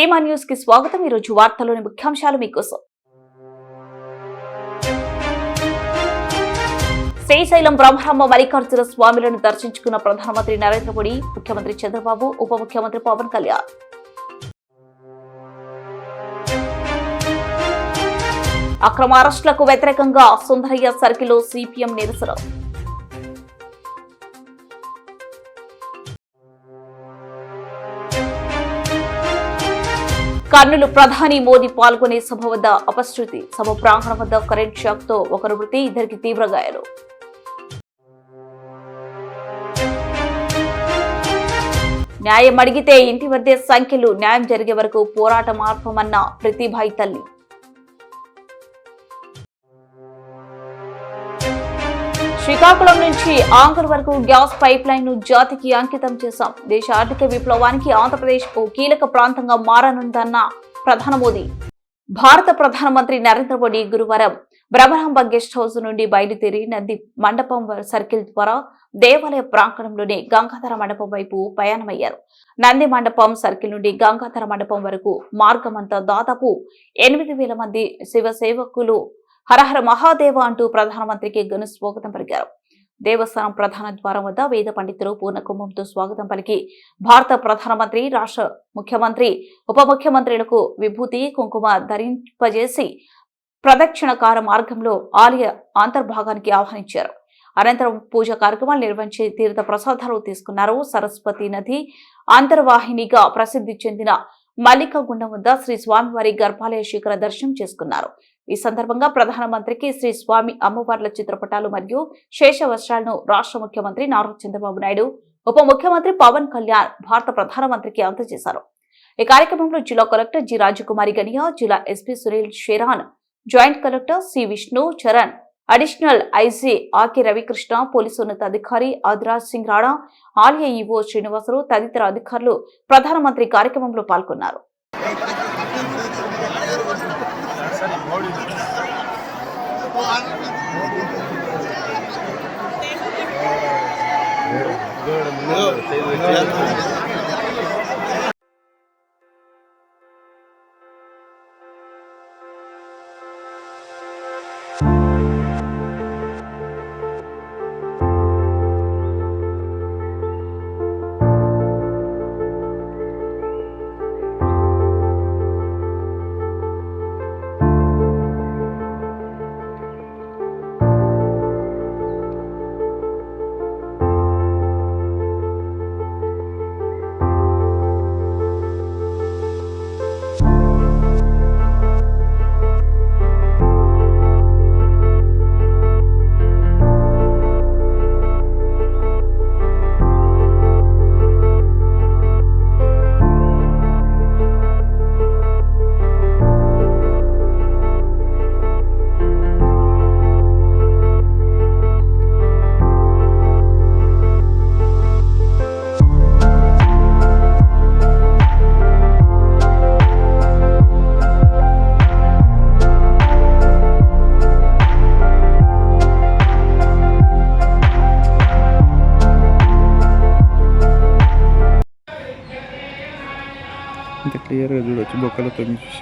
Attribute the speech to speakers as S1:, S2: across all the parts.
S1: Seema news కి స్వాగతం. ఈ రోజు వార్తల్లోని ముఖ్యాంశాలు మీకోసం. శ్రీశైలం బ్రహ్మరాంబ మల్లికార్జున స్వామిలను దర్శించుకున్న ప్రధానమంత్రి నరేంద్ర మోడీ, ముఖ్యమంత్రి చంద్రబాబు, ఉప ముఖ్యమంత్రి పవన్ కళ్యాణ్. అక్రమ అరెస్టులకు వ్యతిరేకంగా సుందరయ్య సర్కిల్లో సిపిఎం నిరసన. కర్నూలు ప్రధాని మోదీ పాల్గొనే సభ వద్ద అపశృతి. సభ ప్రాంగణం వద్ద కరెంట్ షాక్ తో ఒకరు మృతి, ఇద్దరికి తీవ్ర గాయాలు. న్యాయం అడిగితే ఇంటి వద్దే సంఖ్యలు, న్యాయం జరిగే వరకు పోరాటం ఆర్పమన్న ప్రతిభాయి తల్లి. శ్రీకాకుళం నుంచి ఆంధ్ర వరకు గ్యాస్ పైప్ లైన్ ను జాతికి అంకితం చేశాం. దేశ ఆర్థిక విప్లవానికి ఆంధ్రప్రదేశ్ ఓ కీలక ప్రాంతంగా మారనుందన్న ప్రధాని మోదీ. భారత ప్రధానమంత్రి నరేంద్ర మోడీ గురువారం బ్రహ్మరాంబ గెస్ట్ హౌస్ నుండి బయలుదేరి నంది మండపం సర్కిల్ ద్వారా దేవాలయ ప్రాంగణంలోని గంగాధర మండపం వైపు ప్రయాణమయ్యారు. నంది మండపం సర్కిల్ నుండి గంగాధర మండపం వరకు మార్గమంతా దాదాపు 8,000 మంది శివ సేవకులు హరహర మహాదేవ అంటూ ప్రధానమంత్రికి ఘన స్వాగతం పలికారు. దేవస్థానం ప్రధాన ద్వారం వద్ద వేద పండితులు పూర్ణ కుంభంతో స్వాగతం పలికి భారత ప్రధానమంత్రి, రాష్ట్ర ముఖ్యమంత్రి, ఉప ముఖ్యమంత్రులకు విభూతి కుంకుమ ధరింపజేసి ప్రదక్షిణకార మార్గంలో ఆలయ అంతర్భాగానికి ఆహ్వానించారు. అనంతరం పూజా కార్యక్రమాలు నిర్వహించి తీర్థ ప్రసాదాలు తీసుకున్నారు. సరస్వతి నది అంతర్వాహినిగా ప్రసిద్ధి చెందిన మల్లికాగుండం వద్ద శ్రీ స్వామివారి గర్భాలయ శిఖర దర్శనం చేసుకున్నారు. ఈ సందర్భంగా ప్రధానమంత్రికి శ్రీ స్వామి అమ్మవార్ల చిత్రపటాలు మరియు శేష వస్త్రాలను రాష్ట్ర ముఖ్యమంత్రి నారా చంద్రబాబు నాయుడు, ఉప ముఖ్యమంత్రి పవన్ కళ్యాణ్ భారత ప్రధానమంత్రికి అందజేశారు. ఈ కార్యక్రమంలో జిల్లా కలెక్టర్ జి రాజకుమారి గనియా, జిల్లా SP Sunil Sheoran, joint collector C Vishnu Charan, additional IG RK Ravikrishna, police ఉన్నతాధికారి ఆదిరాజ్ సింగ్ రాణా, ఆలయ ఈవో శ్రీనివాసరావు తదితర అధికారులు ప్రధానమంత్రి కార్యక్రమంలో పాల్గొన్నారు.
S2: ఇంత క్లియర్గా చూడొచ్చు బొక్కలతో చూసి.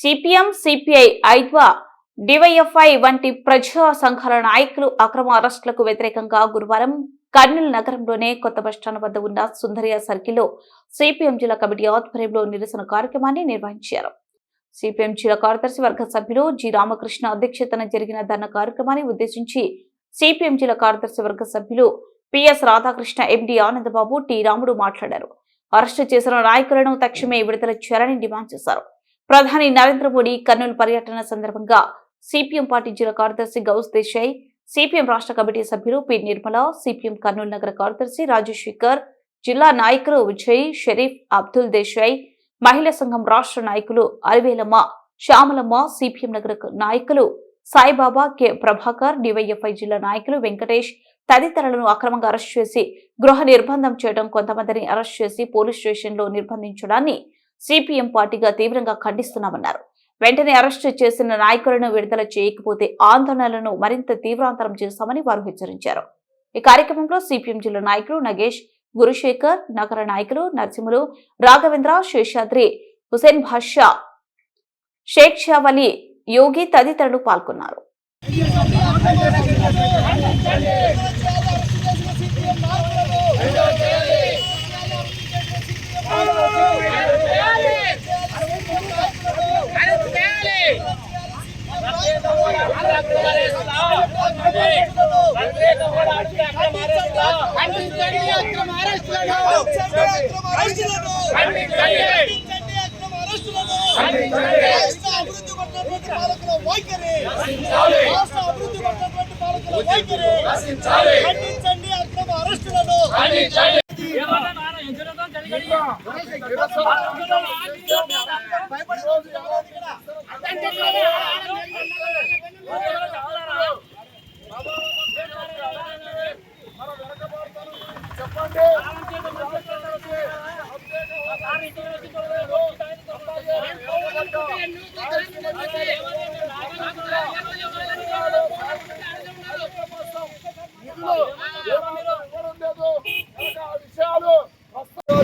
S1: సిపిఎం, సిపిఐ, ఐద్వా, డివైఎఫ్ఐ వంటి ప్రజా సంఘాల నాయకులు అక్రమ అరెస్టులకు వ్యతిరేకంగా గురువారం కర్నూలు నగరంలోనే కొత్త బస్టాండ్ వద్ద ఉన్న సుందరయ్య సర్కిల్లో సిపిఎం జిల్లా కమిటీ ఆధ్వర్యంలో నిరసన కార్యక్రమాన్ని నిర్వహించారు. సిపిఎం జిల్లా కార్యదర్శి వర్గ సభ్యులు జి రామకృష్ణ అధ్యక్షతన జరిగిన ధర్నా కార్యక్రమాన్ని ఉద్దేశించి సిపిఎం జిల్లా కార్యదర్శి వర్గ సభ్యులు పిఎస్ రాధాకృష్ణ, ఎండి ఆనందబాబు, టి రాముడు మాట్లాడారు. అరెస్టు చేసిన నాయకులను తక్షణమే విడుదల చేయాలని డిమాండ్ చేశారు. ప్రధాని నరేంద్ర మోడీ కర్నూలు పర్యటన సందర్భంగా సిపిఎం పార్టీ జిల్లా కార్యదర్శి గౌస్ దేశాయ్, సిపిఎం రాష్ట్ర కమిటీ సభ్యులు పి నిర్మల, సిపిఎం కర్నూలు నగర కార్యదర్శి రాజశేఖర్, జిల్లా నాయకులు విజయ్, షరీఫ్, అబ్దుల్ దేశాయ్, మహిళా సంఘం రాష్ట్ర నాయకులు అరివేలమ్మ, శ్యామలమ్మ, సిపిఎం నగర నాయకులు సాయిబాబా, కె ప్రభాకర్, డివైఎఫ్ఐ జిల్లా నాయకులు వెంకటేష్ తదితరులను అక్రమంగా అరెస్ట్ చేసి గృహ నిర్బంధం చేయడం, కొంతమందిని అరెస్ట్ చేసి పోలీస్ స్టేషన్లో నిర్బంధించడాన్ని సిపిఎం పార్టీగా తీవ్రంగా ఖండిస్తున్నామన్నారు. వెంటనే అరెస్టు చేసిన నాయకులను విడుదల చేయకపోతే ఆందోళనలను మరింత తీవ్రాంతరం చేస్తామని వారు హెచ్చరించారు. ఈ కార్యక్రమంలో సిపిఎం జిల్లా నాయకులు నగేష్, గురుశేఖర్, నగర నాయకులు నరసింహులు, రాఘవేంద్ర, శేషాద్రి, హుసేన్ భాషా, షేక్ షావలి, యోగి తదితరులు పాల్గొన్నారు.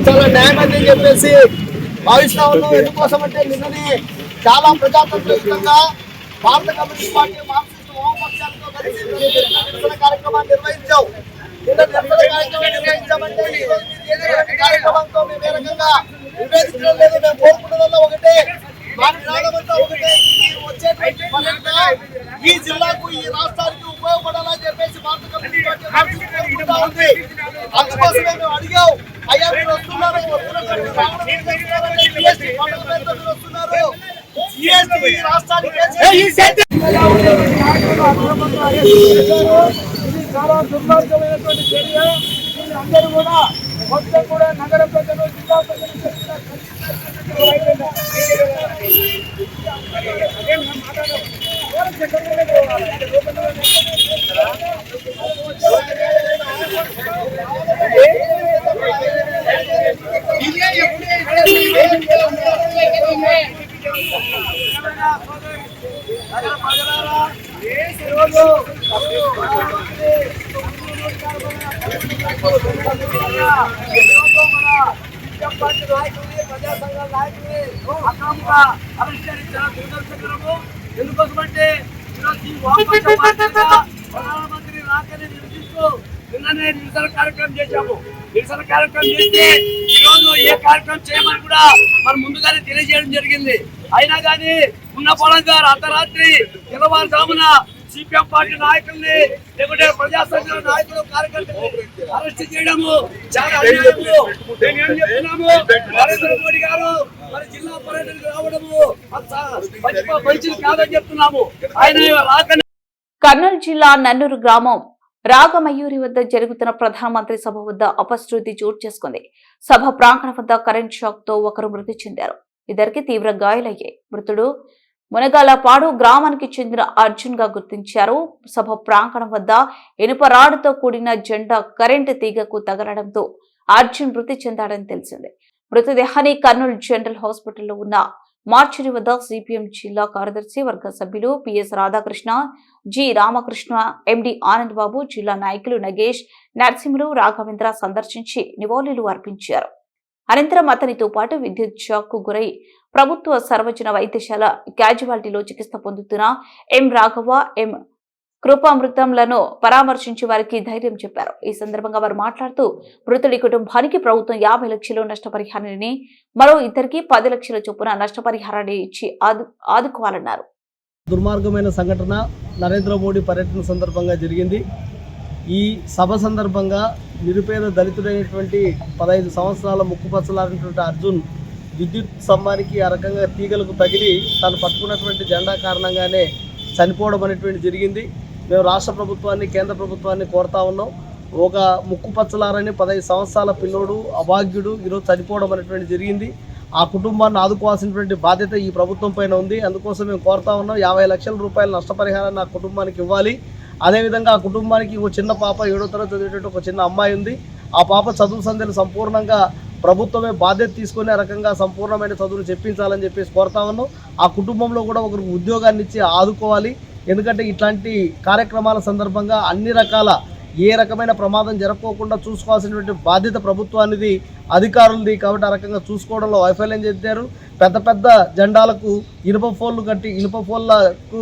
S3: చాలా న్యాయమని చెప్పేసి భావిస్తా ఉన్నాం. ఎందుకోసం అంటే నిన్ననే చాలా ప్రజాతంత్రంగా భారత కమ్యూనిస్ట్ పార్టీ మార్క్సిస్ట్ వామపక్షాలతో కలిసి నిరసన కార్యక్రమాన్ని నిర్వహించాం. నిన్న నిరసన కార్యక్రమం నిర్వహించామంటే కార్యక్రమంతో మేము ఏ రకంగా విభేదించడం లేదు. మేము కోరుకుంటున్నదో ఒకటే, మా నినాదం అంతా ఒకటే, వచ్చేటువంటి ఫలితంగా ఈ జిల్లాకు, ఈ రాష్ట్రానికి ఉపయోగపడాలని చెప్పేసి భారత కమ్యూనిస్ట్ పార్టీ కోరుకుంటా ఉంది. అందుకోసమే మేము అడిగాం, అయ్యా మీరు వస్తున్నారు, వస్తున్నారు, జీఎస్టీ రాష్ట్రానికి చాలా దుర్మార్గమైనటువంటి చర్య. అందరూ కూడా మొత్తం కూడా నగర ప్రజలు, జిల్లా ప్రజలు ఎందుకోసమంటే ప్రధానమంత్రి రాకని నిరసిస్తూ నిన్ననే నిరసన కార్యక్రమం చేశాము. నిరసన కార్యక్రమం చేస్తే ఈరోజు ఏ కార్యక్రమం చేయమని కూడా మనం ముందుగానే తెలియజేయడం జరిగింది. అయినా కానీ ఉన్న పొలంగా అర్ధరాత్రి తెల్లవారుజామున సిపిఎం పార్టీ నాయకుల్ని, లేకుంటే ప్రజా సంఘాల నాయకులు, కార్యకర్తలు అరెస్ట్ చేయడము చాలా అన్యాయము. మేము ఏం చెప్తున్నాము, నరేంద్ర మోడీ గారు మన జిల్లా పర్యటనకు రావడము మంచిది కాదని చెప్తున్నాము. ఆయన రాక
S1: కర్నూలు జిల్లా నన్నూరు గ్రామం రాగమయూరి వద్ద జరుగుతున్న ప్రధానమంత్రి సభ వద్ద అపశృతి చోటు చేసుకుంది. సభ ప్రాంగణం వద్ద కరెంట్ షాక్ తో ఒకరు మృతి చెందారు. ఇద్దరికి తీవ్ర గాయాలయ్యాయి. మృతుడు మునగాలపాడు గ్రామానికి చెందిన అర్జున్ గా గుర్తించారు. సభ ప్రాంగణం వద్ద ఇనుప రాడుతో కూడిన జెండా కరెంటు తీగకు తగలడంతో అర్జున్ మృతి చెందాడని తెలిసింది. మృతదేహాన్ని కర్నూలు జనరల్ హాస్పిటల్లో ఉన్న మార్చిరి వద్ద సిపిఎం జిల్లా కార్యదర్శి వర్గ సభ్యులు పిఎస్ రాధాకృష్ణ, జి రామకృష్ణ, ఎండి ఆనందబాబు, జిల్లా నాయకులు నగేష్, నరసింహులు, రాఘవేంద్ర సందర్శించి నివాళులు అర్పించారు. అనంతరం అతనితో పాటు విద్యుత్ షాక్కు గురై ప్రభుత్వ సర్వజన వైద్యశాల క్యాజువాలిటీలో చికిత్స పొందుతున్న ఎం రాఘవ, ఎం కృపామృతంలను పరామర్శించి వారికి ధైర్యం చెప్పారు. ఈ సందర్భంగా వారు మాట్లాడుతూ మృతుడి కుటుంబానికి ప్రభుత్వం 50 లక్షలు నష్టపరిహారాన్ని, మరో ఇద్దరికి 10 లక్షల చొప్పున నష్టపరిహారాన్ని ఇచ్చి ఆదుకోవాలన్నారు.
S3: దుర్మార్గమైన సంఘటన నరేంద్ర మోడీ పర్యటన సందర్భంగా జరిగింది. ఈ సభ సందర్భంగా నిరుపేద దళితుడైనటువంటి 15 సంవత్సరాల ముక్కుపచ్చలాడినటువంటి అర్జున్ విద్యుత్ స్తంభానికి ఆ రకంగా తీగలకు తగిలి తను పట్టుకున్నటువంటి జెండా కారణంగానే చనిపోవడం అనేటువంటి జరిగింది. మేము రాష్ట్ర ప్రభుత్వాన్ని, కేంద్ర ప్రభుత్వాన్ని కోరుతా ఉన్నాం. ఒక ముక్కుపచ్చలారని 15 సంవత్సరాల పిల్లోడు అభాగ్యుడు ఈరోజు చనిపోవడం అనేటువంటి జరిగింది. ఆ కుటుంబాన్ని ఆదుకోవాల్సినటువంటి బాధ్యత ఈ ప్రభుత్వం పైన ఉంది. అందుకోసం మేము కోరుతా ఉన్నాం, 50 లక్షల రూపాయల నష్టపరిహారాన్ని ఆ కుటుంబానికి ఇవ్వాలి. అదేవిధంగా ఆ కుటుంబానికి ఒక చిన్న పాప 7వ తరగతి చదివేటట్టు ఒక చిన్న అమ్మాయి ఉంది. ఆ పాప చదువు సంధ్యలు సంపూర్ణంగా ప్రభుత్వమే బాధ్యత తీసుకొని ఆ రకంగా సంపూర్ణమైన చదువులు చెప్పించాలని చెప్పేసి కోరుతా ఉన్నాం. ఆ కుటుంబంలో కూడా ఒకరికి ఉద్యోగాన్ని ఇచ్చి ఆదుకోవాలి. ఎందుకంటే ఇట్లాంటి కార్యక్రమాల సందర్భంగా అన్ని రకాల ఏ రకమైన ప్రమాదం జరగకోకుండా చూసుకోవాల్సినటువంటి బాధ్యత ప్రభుత్వానిది, అధికారులది. కాబట్టి ఆ రకంగా చూసుకోవడంలో వైఫల్యం చెందారు. పెద్ద పెద్ద జెండాలకు ఇనుప ఫోన్లు కట్టి ఇనుప ఫోన్లకు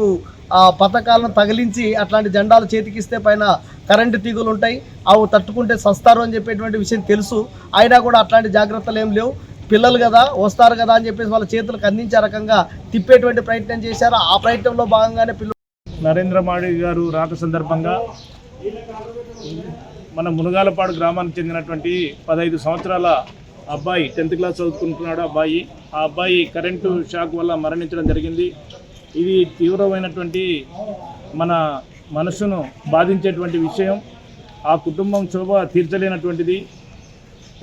S3: పథకాలను తగిలించి అట్లాంటి జెండాలు చేతికిస్తే పైన కరెంటు తీగలు ఉంటాయి, అవి తట్టుకుంటే సస్తారు అని చెప్పేటువంటి విషయం తెలుసు. అయినా కూడా అట్లాంటి జాగ్రత్తలు ఏం లేవు. పిల్లలు కదా వస్తారు కదా అని చెప్పేసి వాళ్ళ చేతులకు అందించే రకంగా తిప్పేటువంటి ప్రయత్నం చేశారు. ఆ ప్రయత్నంలో భాగంగానే
S4: నరేంద్ర మోడీ గారు రాక సందర్భంగా మన మునగాలపాడు గ్రామానికి చెందినటువంటి 15 సంవత్సరాల అబ్బాయి 10th క్లాస్ చదువుకుంటున్నాడు అబ్బాయి. ఆ అబ్బాయి కరెంటు షాక్ వల్ల మరణించడం జరిగింది. ఇది తీవ్రమైనటువంటి మన మనసును బాధించేటువంటి విషయం. ఆ కుటుంబం శోభ తీర్చలేనటువంటిది.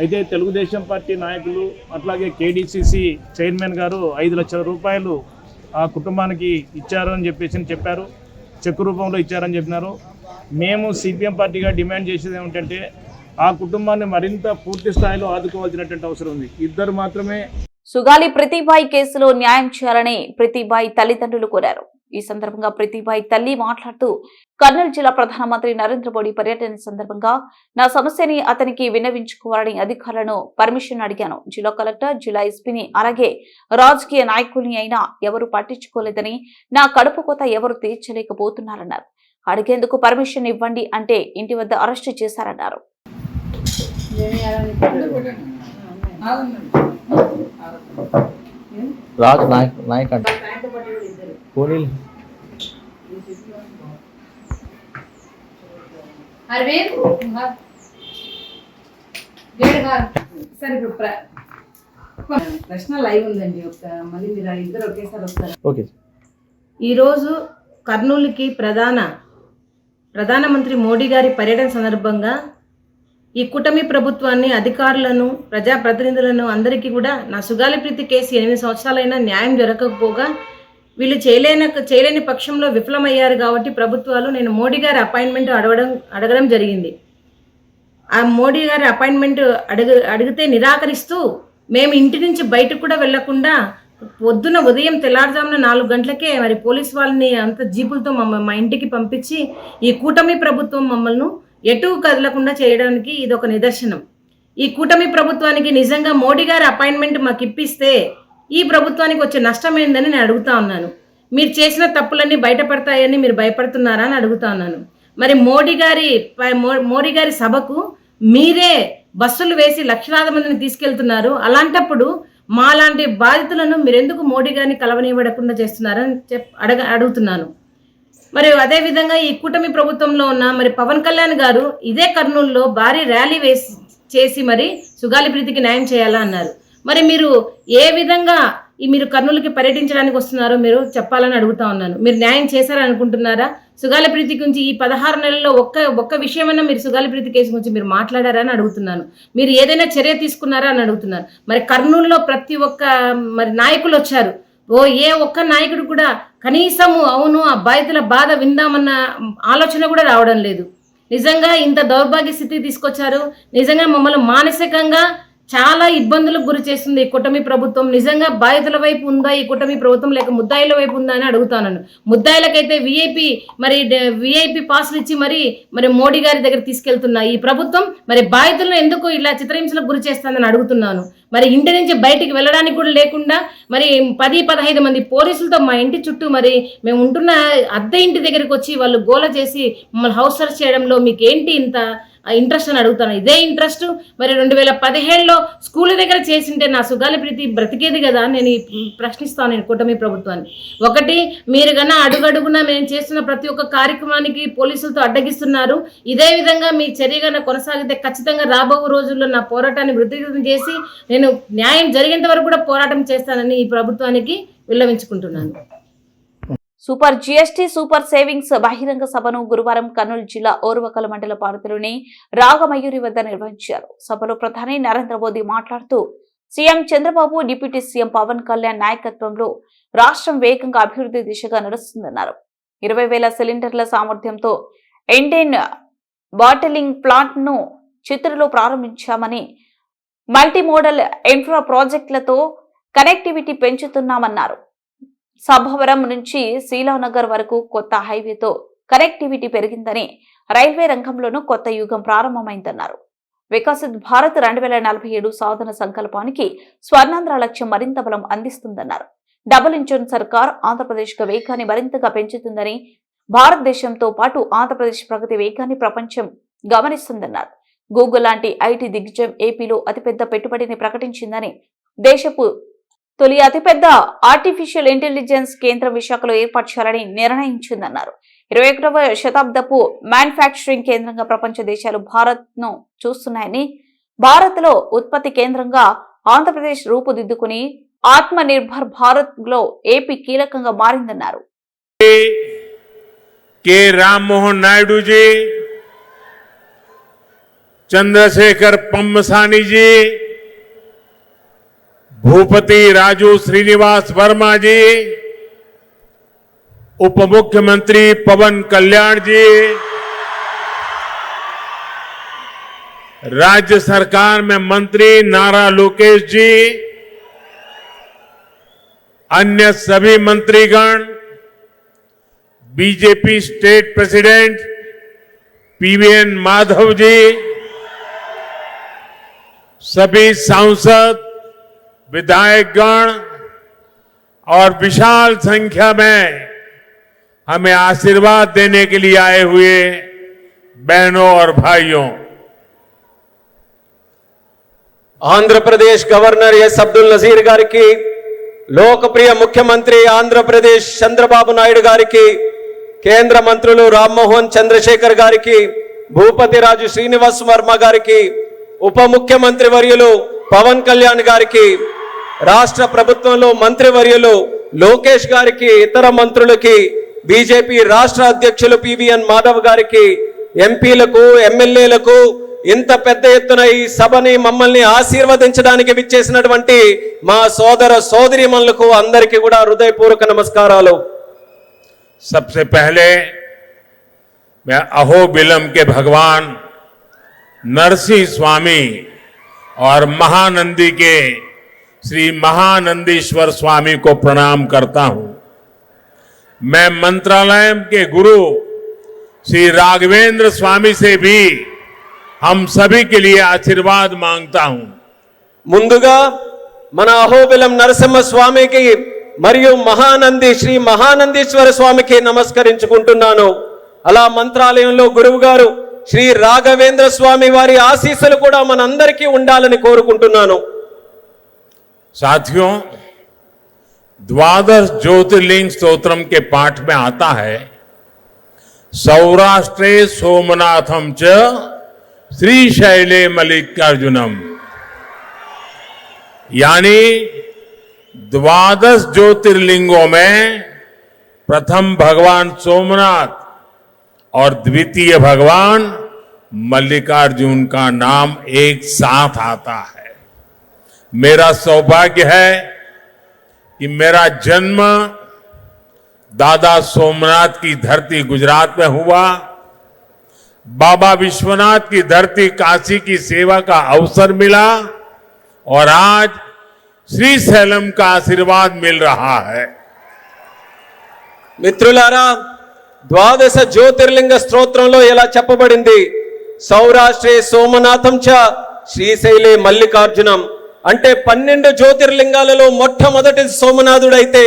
S4: అయితే తెలుగుదేశం పార్టీ నాయకులు అట్లాగే కేడీసీసీ చైర్మన్ గారు 5 లక్షల రూపాయలు ఆ కుటుంబానికి ఇచ్చారని చెప్పారు. చెక్కు రూపంలో ఇచ్చారని చెప్పినారు. మేము సిపిఎం పార్టీగా డిమాండ్ చేసేది ఏమిటంటే ఆ కుటుంబాన్ని మరింత పూర్తి స్థాయిలో ఆదుకోవాల్సినటువంటి అవసరం ఉంది. ఇద్దరు మాత్రమే.
S1: సుగాలి ప్రతిభాయ్ కేసులో న్యాయం చేయాలని ప్రతిభాయ్ తల్లిదండ్రులు కోరారు. ఈ సందర్భంగా ప్రతిభాయ్ తల్లి మాట్లాడుతూ కర్నూలు జిల్లా ప్రధానమంత్రి నరేంద్ర మోడీ పర్యటన సందర్భంగా నా సమస్యని అతనికి విన్నవించుకోవాలని అధికారులను పర్మిషన్ అడిగాను. జిల్లా కలెక్టర్, జిల్లా ఎస్పీని, అలాగే రాజకీయ నాయకుల్ని అయినా ఎవరు పట్టించుకోలేదని, నా కడుపు కోత ఎవరు తీర్చలేకపోతున్నారన్నారు. అడిగేందుకు పర్మిషన్ ఇవ్వండి అంటే ఇంటి వద్ద అరెస్టు చేశారన్నారు.
S5: రాజు నాయక్ అంటే పోనీ
S6: ప్రశ్న లైవ్ ఉందండి. మళ్ళీ మీరు ఇద్దరు ఒకేసారి వస్తారు.
S5: ఓకే.
S6: ఈరోజు కర్నూలుకి ప్రధానమంత్రి మోడీ గారి పర్యటన సందర్భంగా ఈ కూటమి ప్రభుత్వాన్ని, అధికారులను, ప్రజాప్రతినిధులను అందరికీ కూడా నా సుగాలి ప్రీతి కేసు 8 సంవత్సరాలైనా న్యాయం జరగకపోగా వీళ్ళు చేయలేని పక్షంలో విఫలమయ్యారు. కాబట్టి ప్రభుత్వాలు నేను మోడీ గారి అపాయింట్మెంట్ అడగడం జరిగింది. ఆ మోడీ గారి అపాయింట్మెంట్ అడిగితే నిరాకరిస్తూ మేము ఇంటి నుంచి బయటకు కూడా వెళ్లకుండా ఉదయం తెల్లారుజామున 4 గంటలకే మరి పోలీస్ వాళ్ళని అంత జీపులతో మా ఇంటికి పంపించి ఈ కూటమి ప్రభుత్వం మమ్మల్ని ఎటు కదలకుండా చేయడానికి ఇది ఒక నిదర్శనం. ఈ కూటమి ప్రభుత్వానికి నిజంగా మోడీ గారి అపాయింట్మెంట్ మాకు ఇప్పిస్తే ఈ ప్రభుత్వానికి వచ్చే నష్టం ఏందని నేను అడుగుతా ఉన్నాను. మీరు చేసిన తప్పులన్నీ బయటపడతాయని మీరు భయపడుతున్నారా అని అడుగుతా ఉన్నాను. మరి మోడీ గారి సభకు మీరే బస్సులు వేసి లక్షలాది మందిని తీసుకెళ్తున్నారు. అలాంటప్పుడు మాలాంటి బాధితులను మీరెందుకు మోడీ గారిని కలవనివ్వకుండా చేస్తున్నారని అడుగుతున్నాను. మరి అదేవిధంగా ఈ కూటమి ప్రభుత్వంలో ఉన్న మరి పవన్ కళ్యాణ్ గారు ఇదే కర్నూలులో భారీ ర్యాలీ చేసి మరి సుగాలి ప్రీతికి న్యాయం చేయాలా అన్నారు. మరి మీరు ఏ విధంగా మీరు కర్నూలుకి పర్యటించడానికి వస్తున్నారో మీరు చెప్పాలని అడుగుతా ఉన్నాను. మీరు న్యాయం చేశారని అనుకుంటున్నారా? సుగాలి ప్రీతి గురించి ఈ 16 నెలల్లో ఒక్క విషయమైనా మీరు సుగాలి ప్రీతి కేసు గురించి మీరు మాట్లాడారా అని అడుగుతున్నాను. మీరు ఏదైనా చర్య తీసుకున్నారా అని అడుగుతున్నాను. మరి కర్నూలులో ప్రతి ఒక్క మరి నాయకులు వచ్చారు. ఏ ఒక్క నాయకుడు కూడా కనీసము అవును ఆ బాధితుల బాధ విందామన్న ఆలోచన కూడా రావడం లేదు. నిజంగా ఇంత దౌర్భాగ్య స్థితి తీసుకొచ్చారు. నిజంగా మమ్మల్ని మానసికంగా చాలా ఇబ్బందులకు గురి చేస్తుంది ఈ కూటమి ప్రభుత్వం. నిజంగా బాధితుల వైపు ఉందా ఈ కూటమి ప్రభుత్వం, లేక ముద్దాయిల వైపు ఉందా అని అడుగుతాను. ముద్దాయిలకైతే విఐపి పాసులు ఇచ్చి మరి మోడీ గారి దగ్గర తీసుకెళ్తున్నా ఈ ప్రభుత్వం, మరి బాధితులను ఎందుకు ఇలా చిత్రహింసలకు గురి చేస్తుందని అడుగుతున్నాను. మరి ఇంటి నుంచి బయటికి వెళ్ళడానికి కూడా లేకుండా మరి 10-15 మంది పోలీసులతో మా ఇంటి చుట్టూ మరి మేము ఉంటున్న అద్దె ఇంటి దగ్గరికి వచ్చి వాళ్ళు గోల చేసి మమ్మల్ని హౌస్ సర్చ్ చేయడంలో మీకు ఏంటి ఇంత ఇంట్రెస్ట్ అని అడుగుతాను. ఇదే ఇంట్రెస్ట్ మరి 2017లో స్కూల్ దగ్గర చేసింటే నా సుగాలి ప్రీతి బ్రతికేది కదా. నేను ప్రశ్నిస్తాను నేను కూటమి ప్రభుత్వాన్ని. ఒకటి, మీరు కన్నా అడుగడుగునా మేము చేస్తున్న ప్రతి ఒక్క కార్యక్రమానికి పోలీసులతో అడ్డగిస్తున్నారు. ఇదే విధంగా మీ చర్యగా కొనసాగితే ఖచ్చితంగా రాబో రోజుల్లో నా పోరాటాన్ని వృద్ధిగతం చేసి నేను న్యాయం జరిగేంత వరకు కూడా పోరాటం చేస్తానని ఈ ప్రభుత్వానికి విన్నవించుకుంటున్నాను.
S1: సూపర్ జీఎస్టీ సూపర్ సేవింగ్స్ బహిరంగ సభను గురువారం కర్నూలు జిల్లా ఓర్వకల్ మండల పరిధిలోని రాగమయూరి వద్ద నిర్వహించారు. సభలో ప్రధాని నరేంద్ర మోదీ మాట్లాడుతూ CM Chandrababu, deputy CM Pawan Kalyan నాయకత్వంలో రాష్ట్రం వేగంగా అభివృద్ధి దిశగా నడుస్తుందన్నారు. 20,000 సిలిండర్ల సామర్థ్యంతో ఇండియన్ బాటిలింగ్ ప్లాంట్ ను చిత్తూరులో ప్రారంభించామని, మల్టీమోడల్ ఇన్ఫ్రా ప్రాజెక్టులతో కనెక్టివిటీ పెంచుతున్నామన్నారు. సభవరం నుంచి శీలానగర్ వరకు కొత్త హైవేతో కనెక్టివిటీ పెరిగిందని, రైల్వే రంగంలోనూ కొత్త యుగం ప్రారంభమైందన్నారు. వికసిత్ భారత్ 2047 సాధన సంకల్పానికి స్వర్ణాంధ్ర లక్ష్యం మరింత బలం అందిస్తుందన్నారు. డబుల్ ఇంజిన్ సర్కార్ ఆంధ్రప్రదేశ్ వేగాన్ని మరింతగా పెంచుతుందని, భారతదేశంతో పాటు ఆంధ్రప్రదేశ్ ప్రగతి వేగాన్ని ప్రపంచం గమనిస్తుందన్నారు. గూగుల్ లాంటి ఐటీ దిగ్గజం ఏపీలో అతిపెద్ద పెట్టుబడిని ప్రకటించిందని, దేశపు తొలి అతిపెద్ద ఆర్టిఫిషియల్ ఇంటెలిజెన్స్ కేంద్రం విశాఖలో ఏర్పాటు చేయాలని నిర్ణయించిందన్నారు. 21వ శతాబ్దపు మ్యానుఫ్యాక్చరింగ్ కేంద్రంగా ప్రపంచ దేశాలు భారత్ ను చూస్తున్నాయని, భారత్ లో ఉత్పత్తి కేంద్రంగా ఆంధ్రప్రదేశ్ రూపుదిద్దుకుని ఆత్మ నిర్భర్ భారత్ లో ఏపీ కీలకంగా మారిందన్నారు.
S7: కె రామ్మోహన్ నాయుడు जी, चंद्रशेखर पम्मसानी जी, भूपति राजू श्रीनिवास वर्मा जी, उप मुख्यमंत्री पवन कल्याण जी, राज्य सरकार में मंत्री नारा लोकेश जी, अन्य सभी मंत्रीगण, BJP state president PVN Madhav ji, सभी सांसद, विधायकगण और विशाल संख्या में हमें आशीर्वाद देने के लिए आए हुए बहनों और भाइयों,
S3: आंध्र प्रदेश गवर्नर एस अब्दुल नजीर गारिकी, लोकप्रिय मुख्यमंत्री आंध्र प्रदेश चंद्रबाबु नायडू गारिकी, కేంద్ర మంత్రులు రామ్మోహన్ చంద్రశేఖర్ గారికి, భూపతి రాజు శ్రీనివాస్ వర్మ గారికి, ఉప ముఖ్యమంత్రి వర్యులు పవన్ కళ్యాణ్ గారికి, రాష్ట్ర ప్రభుత్వంలో మంత్రివర్యులు లోకేష్ గారికి, ఇతర మంత్రులకి, బీజేపీ రాష్ట్ర అధ్యక్షులు పీవీఎన్ మాధవ్ గారికి, ఎంపీలకు, ఎమ్మెల్యేలకు, ఇంత పెద్ద ఎత్తున ఈ సభని మమ్మల్ని ఆశీర్వదించడానికి విచ్చేసినటువంటి మా సోదర సోదరీమణులకు అందరికీ కూడా హృదయపూర్వక నమస్కారాలు.
S7: सबसे पहले मैं अहोबिलम के भगवान नरसिंह स्वामी और महानंदी के श्री महानंदीश्वर स्वामी को प्रणाम करता हूं. मैं मंत्रालय के गुरु श्री राघवेंद्र स्वामी से भी हम सभी के लिए आशीर्वाद मांगता हूं.
S3: ముందుగా మన అహోబిలం నరసింహ స్వామికి మరియు మహానంది శ్రీ మహానందీశ్వర స్వామికి నమస్కరించుకుంటున్నాను. అలా మంత్రాలయంలో గురువు గారు శ్రీ రాఘవేంద్ర స్వామి వారి ఆశీస్సులు కూడా మనందరికీ ఉండాలని కోరుకుంటున్నాను.
S7: साथियों, द्वादश ज्योतिर्लिंग स्तोत्रम के पाठ में आता है, सौराष्ट्रे सोमनाथम च श्रीशैले मल्लिकार्जुनम, यानी द्वादश ज्योतिर्लिंगों में प्रथम भगवान सोमनाथ और द्वितीय भगवान मल्लिकार्जुन का नाम एक साथ आता है. मेरा सौभाग्य है कि मेरा जन्म दादा सोमनाथ की धरती गुजरात में हुआ. बाबा विश्वनाथ की धरती काशी की सेवा का अवसर मिला और आज श्रीशैलम का आशीर्वाद मिल रहा है।
S8: మిత్రులారా, ద్వాదశ జ్యోతిర్లింగ స్తోత్రంలో ఇలా చెప్పబడింది, సౌరాష్ట్రే సోమనాథం చ శ్రీశైలే మల్లికార్జునం. అంటే 12 జ్యోతిర్లింగాలలో మొట్టమొదటి సోమనాథుడైతే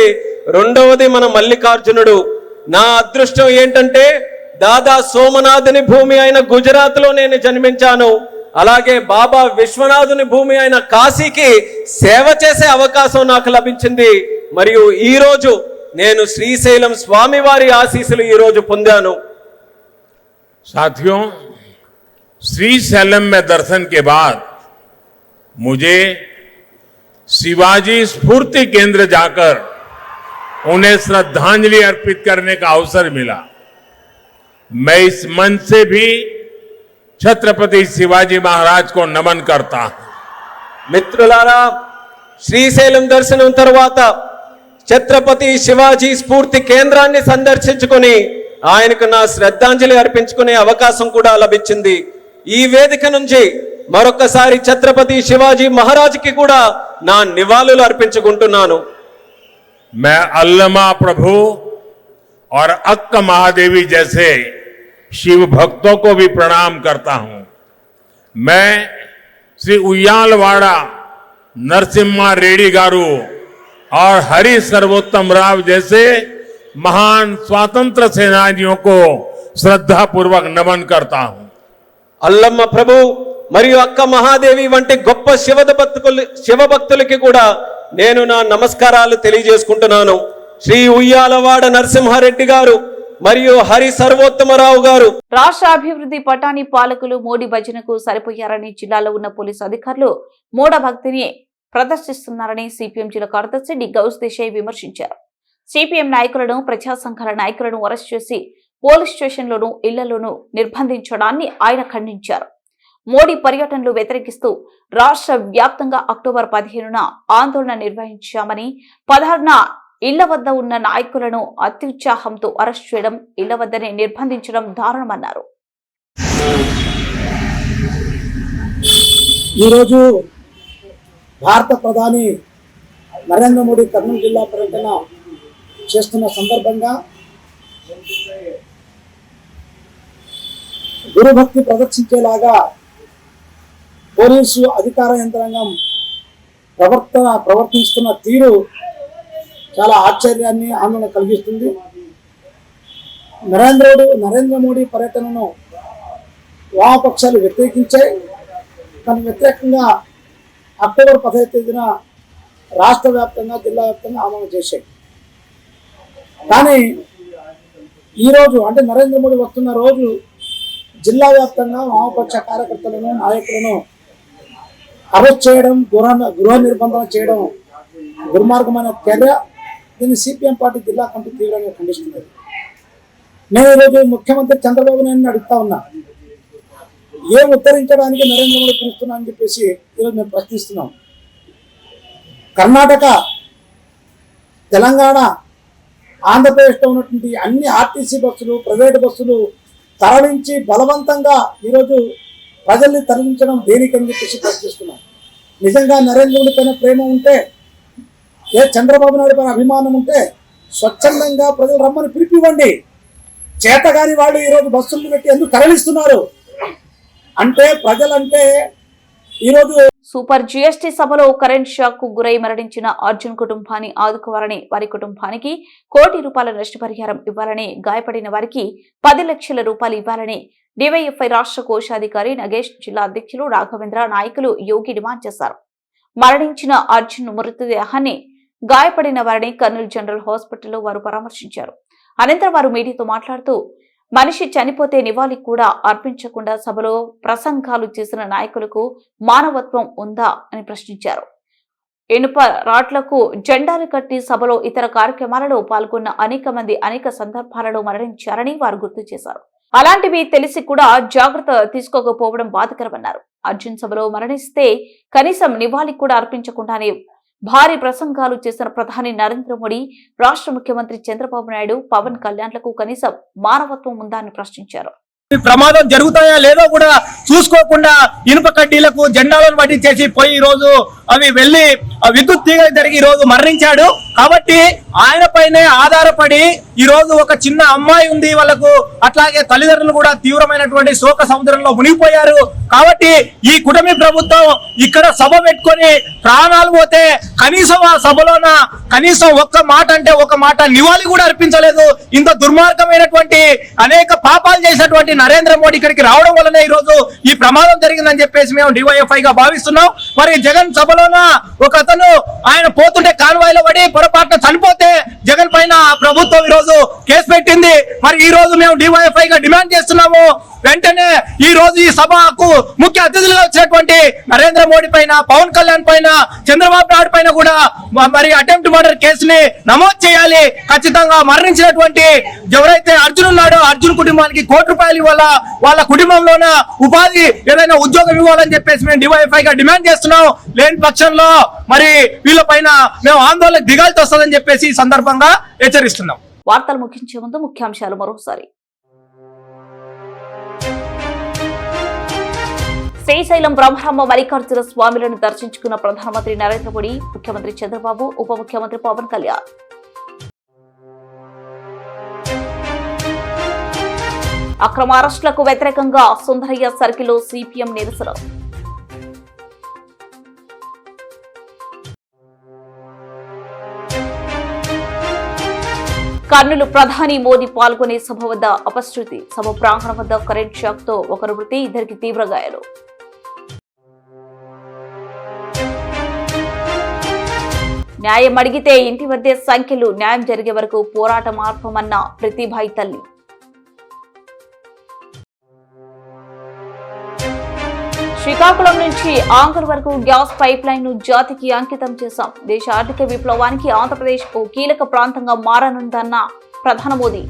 S8: రెండవది మన మల్లికార్జునుడు. నా అదృష్టం ఏంటంటే దాదా సోమనాథుని భూమి అయిన గుజరాత్ లో నేను జన్మించాను. అలాగే బాబా విశ్వనాథుని భూమి అయిన కాశీకి సేవ చేసే అవకాశం నాకు లభించింది. మరియు ఈ రోజు నేను శ్రీశైలం స్వామివారి ఆశీస్సులు ఈ రోజు పొందాను.
S7: साथियों, श्रीशैलम में दर्शन के बाद मुझे शिवाजी स्फूर्ति केंद्र जाकर उन्हें श्रद्धांजलि अर्पित करने का अवसर मिला। मैं इस मंच से भी छत्रपति शिवाजी महाराज को नमन करता हूं।
S8: మిత్రులారా, శ్రీశైలం దర్శనం తర్వాత ఛత్రపతి శివాజీ స్ఫూర్తి కేంద్రాన్ని సందర్శించుకొని ఆయనకు నా శ్రద్ధాంజలి అర్పించుకునే అవకాశం కూడా లభించింది. ఈ వేదిక నుంచి మరొకసారి ఛత్రపతి శివాజీ మహారాజ్కి కూడా నా నివాళులు అర్పించుకుంటున్నాను.
S7: मैं अल्लमा प्रभु और अक्क महादेवी जैसे शिव भक्तों को भी प्रणाम करता हूं। मैं श्री उయ్యాలవాడ नरसिम्हा रेड्डी गारू और हरि सर्वोत्तम राव जैसे महान स्वतंत्र सेनानियों को श्रद्धा पूर्वक नमन करता हूं।
S8: అల్లమ్మ ప్రభు మరియు అక్క మహాదేవి వంటి గొప్ప శివభక్తులకి కూడా నేను నా నమస్కారాలు తెలియజేసుకుంటున్నాను. శ్రీ ఉయ్యాలవాడ నరసింహారెడ్డి గారు మరియు హరి సర్వోత్తమరావు గారు.
S1: రాష్ట్ర అభివృద్ధి పటాని పాలకులు మోడీ భజనకు సరిపోయారని జిల్లాలో ఉన్న పోలీసు అధికారులు మూఢ భక్తిని ప్రదర్శిస్తున్నారని సిపిఎం జిల్లా కార్యదర్శి డి గౌస్ దేశాయ్ విమర్శించారు. సిపిఎం నాయకులను, ప్రజా సంఘాల నాయకులను అరెస్ట్ చేసి పోలీస్ స్టేషన్లోనూ ఇళ్లలోనూ నిర్బంధించడాన్ని ఆయన ఖండించారు. మోడీ పర్యటనలు వ్యతిరేకిస్తూ రాష్ట్ర వ్యాప్తంగా అక్టోబర్ 15న ఆందోళన నిర్వహించామని, 16న ఇళ్ల వద్ద ఉన్న నాయకులను అత్యుత్సాహంతో అరెస్ట్ చేయడం, ఇళ్ల వద్దనే నిర్బంధించడం దారుణమన్నారు.
S3: ఈరోజు భారత ప్రధాని నరేంద్ర మోడీ కర్నూలు జిల్లా పర్యటన చేస్తున్న సందర్భంగా గురుభక్తి ప్రదర్శించేలాగా పోలీసు అధికార యంత్రాంగం ప్రవర్తిస్తున్న తీరు చాలా ఆశ్చర్యాన్ని, ఆందోళన కలిగిస్తుంది. నరేంద్ర మోడీ పర్యటనను వామపక్షాలు వ్యతిరేకించాయి. దానికి వ్యతిరేకంగా అక్టోబర్ 15వ తేదీన రాష్ట్ర వ్యాప్తంగా, జిల్లా వ్యాప్తంగా ఆందోళన చేశాయి. కానీ ఈరోజు అంటే నరేంద్ర మోడీ వస్తున్న రోజు జిల్లా వ్యాప్తంగా వామపక్ష కార్యకర్తలను, నాయకులను అరెస్ట్ చేయడం, గృహ నిర్బంధన చేయడం దుర్మార్గమైన చర్య. దీన్ని సిపిఎం పార్టీ జిల్లా కమిటీ తీవ్రంగా ఖండిస్తున్నది. నేను ఈరోజు ముఖ్యమంత్రి చంద్రబాబు నాయుడుని అడుగుతా ఉన్నా, ఏం ఉత్తరించడానికి నరేంద్ర మోడీ పిలుస్తున్నా అని చెప్పేసి ఈరోజు మేము ప్రశ్నిస్తున్నాం. కర్ణాటక, తెలంగాణ, ఆంధ్రప్రదేశ్లో ఉన్నటువంటి అన్ని ఆర్టీసీ బస్సులు, ప్రైవేటు బస్సులు తరలించి బలవంతంగా ఈరోజు ప్రజల్ని తరలించడం దేనికని చెప్పేసి ప్రశ్నిస్తున్నాం. నిజంగా నరేంద్ర మోడీ పైన ప్రేమ ఉంటే, చంద్రబాబు నాయుడు పైన అభిమానం ఉంటే స్వచ్ఛందంగా ప్రజలు రమ్మని పిలిపివ్వండి. చేతగాని వాళ్ళు ఈరోజు బస్సులు పెట్టి ఎందుకు తరలిస్తున్నారు అంటే ప్రజలంటే ఈరోజు
S1: సూపర్ జీఎస్టీ సభలో కరెంట్ షాక్ కు గురై మరణించిన అర్జున్ కుటుంబాన్ని ఆదుకోవాలని, వారి కుటుంబానికి ₹1 కోటి నష్టపరిహారం ఇవ్వాలని, గాయపడిన వారికి 10 లక్షల రూపాయలు ఇవ్వాలని డివైఎఫ్ఐ రాష్ట్ర కోశాధికారి నగేష్, జిల్లా అధ్యక్షులు రాఘవేంద్ర, నాయకులు యోగి డిమాండ్ చేశారు. మరణించిన అర్జున్ మృతదేహాన్ని, గాయపడిన వారిని కర్నూలు జనరల్ హాస్పిటల్లో వారు పరామర్శించారు. అనంతరం వారు మీడియాతో మాట్లాడుతూ, మనిషి చనిపోతే నివాళి కూడా అర్పించకుండా సభలో ప్రసంగాలు చేసిన నాయకులకు మానవత్వం ఉందా అని ప్రశ్నించారు. ఇనుప రాట్లకు జెండాలు కట్టి సభలో ఇతర కార్యక్రమాలలో పాల్గొన్న అనేక మంది అనేక సందర్భాలలో మరణించారని వారు గుర్తు చేశారు. అలాంటివి తెలిసి కూడా జాగ్రత్త తీసుకోకపోవడం బాధకరమన్నారు. అర్జున్ సభలో మరణిస్తే కనీసం నివాళి కూడా అర్పించకుండానే భారీ ప్రసంగాలు చేసిన ప్రధాని నరేంద్ర మోడీ, రాష్ట్ర ముఖ్యమంత్రి చంద్రబాబు నాయుడు, పవన్ కళ్యాణ్లకు కనీసం మానవత్వం ఉందా అని ప్రశ్నించారు.
S9: ప్రమాదం జరుగుతాయా లేదో కూడా చూసుకోకుండా ఇనుప కడ్డీలకు జెండాలను పట్టించేసి పోయి ఈ రోజు అవి వెళ్లి విద్యుత్ తీగ జరిగి ఈ రోజు మరణించాడు. కాబట్టి ఆయన పైనే ఆధారపడి ఈ రోజు ఒక చిన్న అమ్మాయి ఉంది వాళ్ళకు, అట్లాగే తల్లిదండ్రులు కూడా తీవ్రమైనటువంటి శోక సముద్రంలో మునిగిపోయారు. కాబట్టి ఈ కూటమి ప్రభుత్వం ఇక్కడ సభ పెట్టుకొని ప్రాణాలు పోతే కనీసం ఆ సభలోన కనీసం ఒక్క మాట అంటే ఒక మాట నివాళి కూడా అర్పించలేదు. ఇంత దుర్మార్గమైనటువంటి అనేక పాపాలు చేసినటువంటి నరేంద్ర మోడీ ఇక్కడికి రావడం వల్లనే ఈ రోజు ఈ ప్రమాదం జరిగిందని చెప్పేసి మేము డివైఎఫ్ఐ గా భావిస్తున్నాం. మరి జగన్ సభలోన ఒక అతను ఆయన పోతుంటే కాన్వాయ్లో పడి పొరపాటున చనిపోతే జగన్ పైన ప్రభుత్వం ఈ రోజు కేసు పెట్టింది. మరి ఈ రోజు మేము డివైఎఫ్ఐ గా డిమాండ్ చేస్తున్నాము, వెంటనే ఈ రోజు ఈ సభకు ముఖ్య అతిథులుగా వచ్చినటువంటి నరేంద్ర మోడీ పైన, పవన్ కళ్యాణ్ పైన, చంద్రబాబు నాయుడు పైన కూడా మరి అటెంప్ట్ మర్డర్ కేసుని నమోదు చేయాలి. ఖచ్చితంగా మరణించినటువంటి ఎవరైతే అర్జున్ ఉన్నాడో అర్జున్ కుటుంబానికి ₹1 ఇవ్వాలా, వాళ్ళ కుటుంబంలోన ఉపాధి ఏదైనా ఉద్యోగం ఇవ్వాలని చెప్పేసి మేము డివైఎఫ్ఐ గా డిమాండ్ చేస్తున్నాం. లేని పక్షంలో మరి వీళ్ళ పైన మేము ఆందోళనకు దిగాల్సి వస్తుందని చెప్పేసి ఈ సందర్భంగా హెచ్చరిస్తున్నాం.
S1: వార్తలు ముగించే ముందు ముఖ్యాంశాలు మరోసారి. శ్రీశైలం బ్రహ్మరాంబ మల్లికార్జున స్వామిలను దర్శించుకున్న ప్రధానమంత్రి నరేంద్ర మోడీ, ముఖ్యమంత్రి చంద్రబాబు, ఉప ముఖ్యమంత్రి పవన్ కళ్యాణ్. అక్రమ అరెస్టులకు వ్యతిరేకంగా సుందరయ్య సర్కిల్లో సిపిఎం నిరసన. కర్నూలు ప్రధాని మోదీ పాల్గొనే సభ వద్ద అపశృతి, సభ ప్రాంగణం వద్ద కరెంట్ షాక్ తో ఒకరు మృతి, ఇద్దరికి తీవ్ర గాయాలు. న్యాయం అడిగితే ఇంటి వద్దే సంఖ్యలు, న్యాయం జరిగే వరకు పోరాటం ఆర్పమన్న ప్రతిభాయ్ తల్లి. శ్రీకాకుళం నుంచి ఆంధ్ర వరకు గ్యాస్ పైప్ లైన్ ను జాతికి అంకితం చేశాం. దేశ ఆర్థిక విప్లవానికి ఆంధ్రప్రదేశ్ ఓ కీలక ప్రాంతంగా మారనుందన్న ప్రధాని మోదీ.